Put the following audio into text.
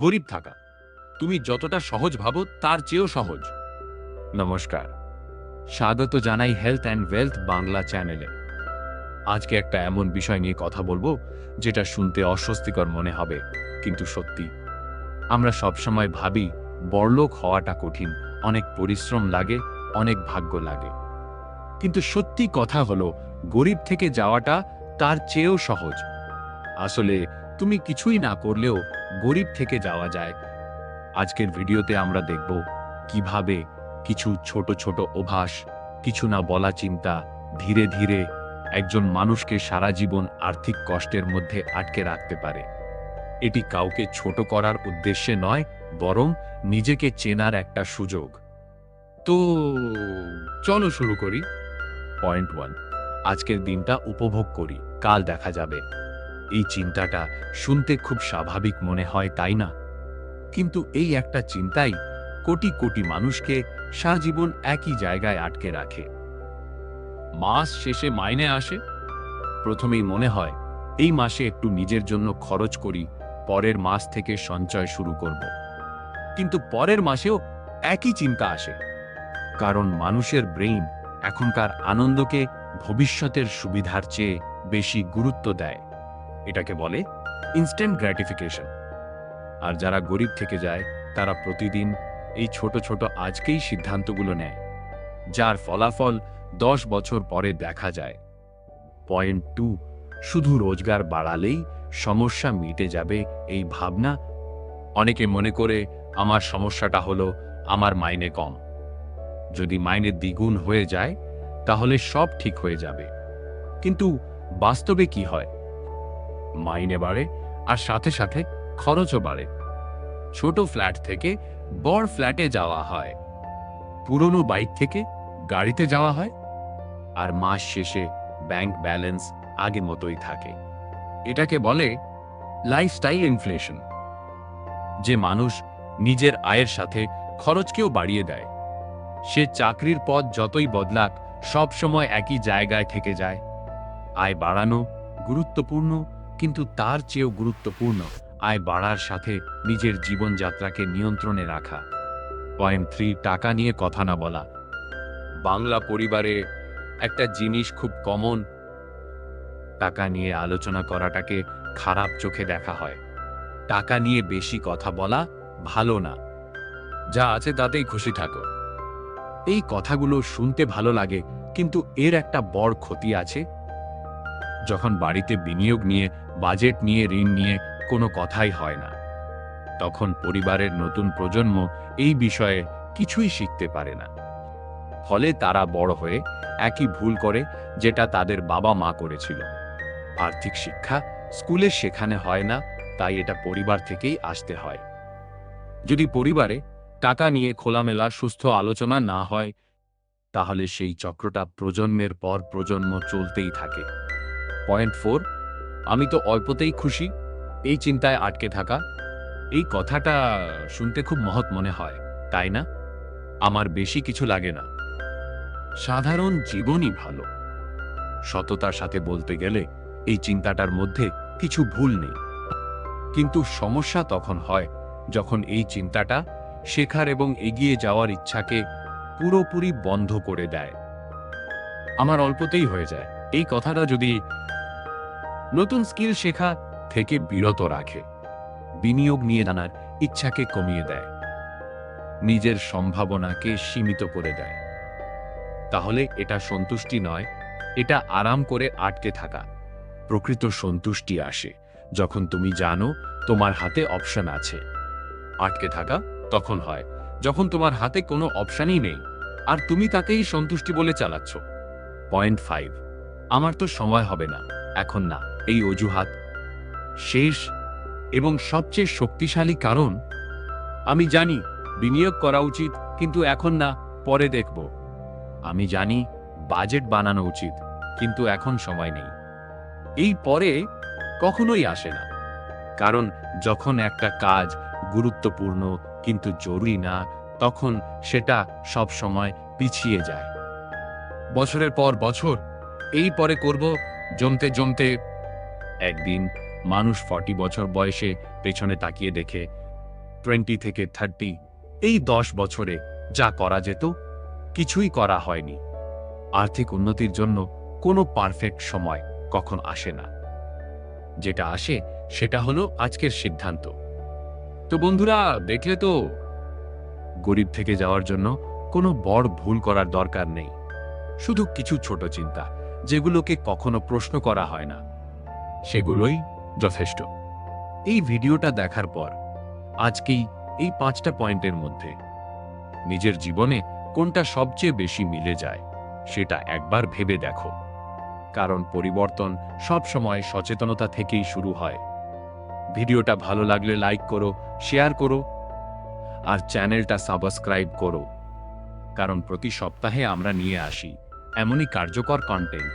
গরিব থাকা তুমি যতটা সহজ ভাবো তার চেয়েও সহজ। নমস্কার, স্বাগত জানাই হেলথ অ্যান্ড ওয়েলথ বাংলা চ্যানেলে। আজকে একটা এমন বিষয় নিয়ে কথা বলবো যেটা শুনতে অস্বস্তিকর মনে হবে, কিন্তু সত্যি। আমরা সবসময় ভাবি বড়লোক হওয়াটা কঠিন, অনেক পরিশ্রম লাগে, অনেক ভাগ্য লাগে। কিন্তু সত্যি কথা হলো, গরিব থেকে যাওয়াটা তার চেয়েও সহজ। আসলে তুমি কিছুই না করলেও গরিব থেকে যাওয়া যায়। আজকের ভিডিওতে আমরা দেখব কিভাবে কিছু ছোট ছোট অভ্যাস, কিছু না বলা চিন্তা ধীরে ধীরে একজন মানুষকে সারা জীবন আর্থিক কষ্টের মধ্যে আটকে রাখতে পারে। এটি কাউকে ছোট করার উদ্দেশ্যে নয়, বরং নিজেকে চেনার একটা সুযোগ। তো চলো শুরু করি। পয়েন্ট 1, আজকের দিনটা উপভোগ করি, কাল দেখা যাবে। এই চিন্তাটা শুনতে খুব স্বাভাবিক মনে হয়, তাই না? কিন্তু এই একটা চিন্তাই কোটি কোটি মানুষকে সারা জীবন একই জায়গায় আটকে রাখে। মাস শেষে মাইনে আসে, প্রথমেই মনে হয় এই মাসে একটু নিজের জন্য খরচ করি, পরের মাস থেকে সঞ্চয় শুরু করব। কিন্তু পরের মাসেও একই চিন্তা আসে, কারণ মানুষের ব্রেইন এখনকার আনন্দকে ভবিষ্যতের সুবিধার চেয়ে বেশি গুরুত্ব দেয়। এটাকে বলে ইনস্ট্যান্ট গ্র্যাটিফিকেশন। আর যারা গরিব থেকে যায় তারা প্রতিদিন এই ছোট ছোট আজকেই সিদ্ধান্তগুলো নেয়, যার ফলাফল 10 বছর পরে দেখা যায়। পয়েন্ট 2, শুধু রোজগার বাড়ালেই সমস্যা মিটে যাবে এই ভাবনা। অনেকে মনে করে আমার সমস্যাটা হলো আমার মাইনে কম। যদি মাইনে দ্বিগুণ হয়ে যায় তাহলে সব ঠিক হয়ে যাবে। কিন্তু বাস্তবে কি হয়? মাইনে বাড়ে আর সাথে সাথে খরচও বাড়ে। ছোট ফ্ল্যাট থেকে বড় ফ্ল্যাটে যাওয়া হয়, পুরনো বাইক থেকে গাড়িতে যাওয়া হয়, আর মাস শেষে ব্যাংক ব্যালেন্স আগের মতোই থাকে। এটাকে বলে লাইফস্টাইল ইনফ্লেশন। যে মানুষ নিজের আয়ের সাথে খরচকেও বাড়িয়ে দেয়, সে চাকরির পথ যতই বদলাক সব সময় একই জায়গায় থেকে যায়। আয় বাড়ানো গুরুত্বপূর্ণ, কিন্তু তার চেয়েও গুরুত্বপূর্ণ আয় বাড়ার সাথে নিজের জীবনযাত্রাকে নিয়ন্ত্রণে রাখা। পয়েন্ট 3, টাকা নিয়ে কথা না বলা। বাংলা পরিবারে একটা জিনিস খুব কমন, টাকা নিয়ে আলোচনা করাটাকে খারাপ চোখে দেখা হয়। টাকা নিয়ে বেশি কথা বলা ভালো না, যা আছে তাতেই খুশি থাকো। এই কথাগুলো শুনতে ভালো লাগে, কিন্তু এর একটা বড় ক্ষতি আছে। যখন বাড়িতে বিনিয়োগ নিয়ে, বাজেট নিয়ে, ঋণ নিয়ে কোনো কথাই হয় না, তখন পরিবারের নতুন প্রজন্ম এই বিষয়ে কিছুই শিখতে পারে না। ফলে তারা বড় হয়ে একই ভুল করে যেটা তাদের বাবা মা করেছিল। আর্থিক শিক্ষা স্কুলে শেখানো হয় না, তাই এটা পরিবার থেকেই আসতে হয়। যদি পরিবারে টাকা নিয়ে খোলামেলা সুস্থ আলোচনা না হয়, তাহলে সেই চক্রটা প্রজন্মের পর প্রজন্ম চলতেই থাকে। পয়েন্ট 4, আমি তো অল্পতেই খুশি, এই চিন্তায় আটকে থাকা। এই কথাটা শুনতে খুব মহৎ মনে হয়, তাই না? আমার বেশি কিছু লাগে না, সাধারণ জীবনই ভালো। সততার সাথে বলতে গেলে এই চিন্তাটার মধ্যে কিছু ভুল নেই। কিন্তু সমস্যা তখন হয় যখন এই চিন্তাটা শেখার এবং এগিয়ে যাওয়ার ইচ্ছাকে পুরোপুরি বন্ধ করে দেয়। আমার অল্পতেই হয়ে যায়, এই কথাটা যদি নতুন স্কিল শেখা থেকে বিরত রাখে, বিনিয়োগ নিয়ে জানার ইচ্ছাকে কমিয়ে দেয়, নিজের সম্ভাবনাকে সীমিত করে দেয়, তাহলে এটা সন্তুষ্টি নয়, এটা আরাম করে আটকে থাকা। প্রকৃত সন্তুষ্টি আসে যখন তুমি জানো তোমার হাতে অপশন আছে। আটকে থাকা তখন হয় যখন তোমার হাতে কোনো অপশনই নেই আর তুমি তাকেই সন্তুষ্টি বলে চালাচ্ছ। পয়েন্ট 5, আমার তো সময় হবে না, এখন না, এই অজুহাত শেষ এবং সবচেয়ে শক্তিশালী কারণ। আমি জানি বিনিয়োগ করা উচিত, কিন্তু এখন না, পরে দেখব। আমি জানি বাজেট বানানো উচিত, কিন্তু এখন সময় নেই। এই পরে কখনোই আসে না, কারণ যখন একটা কাজ গুরুত্বপূর্ণ কিন্তু জরুরি না, তখন সেটা সব সময় পিছিয়ে যায়। বছরের পর বছর এই পরে করব জমতে জমতে একদিন মানুষ 40 বছর বয়সে পেছনে তাকিয়ে দেখে 20 থেকে 30, এই 10 বছরে যা করা যেত কিছুই করা হয়নি। আর্থিক উন্নতির জন্য কোনো পারফেক্ট সময় কখন আসে না। যেটা আসে সেটা হলো আজকের সিদ্ধান্ত। তো বন্ধুরা, দেখলে তো, গরিব থেকে যাওয়ার জন্য কোনো বড় ভুল করার দরকার নেই। শুধু কিছু ছোট চিন্তা, যেগুলোকে কখনো প্রশ্ন করা হয় না, সেগুলোই যথেষ্ট। এই ভিডিওটা দেখার পর আজকেই এই 5টা পয়েন্টের মধ্যে নিজের জীবনে কোনটা সবচেয়ে বেশি মিলে যায় সেটা একবার ভেবে দেখো। কারণ পরিবর্তন সব সময় সচেতনতা থেকেই শুরু হয়। ভিডিওটা ভালো লাগলে লাইক করো, শেয়ার করো, আর চ্যানেলটা সাবস্ক্রাইব করো। কারণ প্রতি সপ্তাহে আমরা নিয়ে আসি এমনই কার্যকর কন্টেন্ট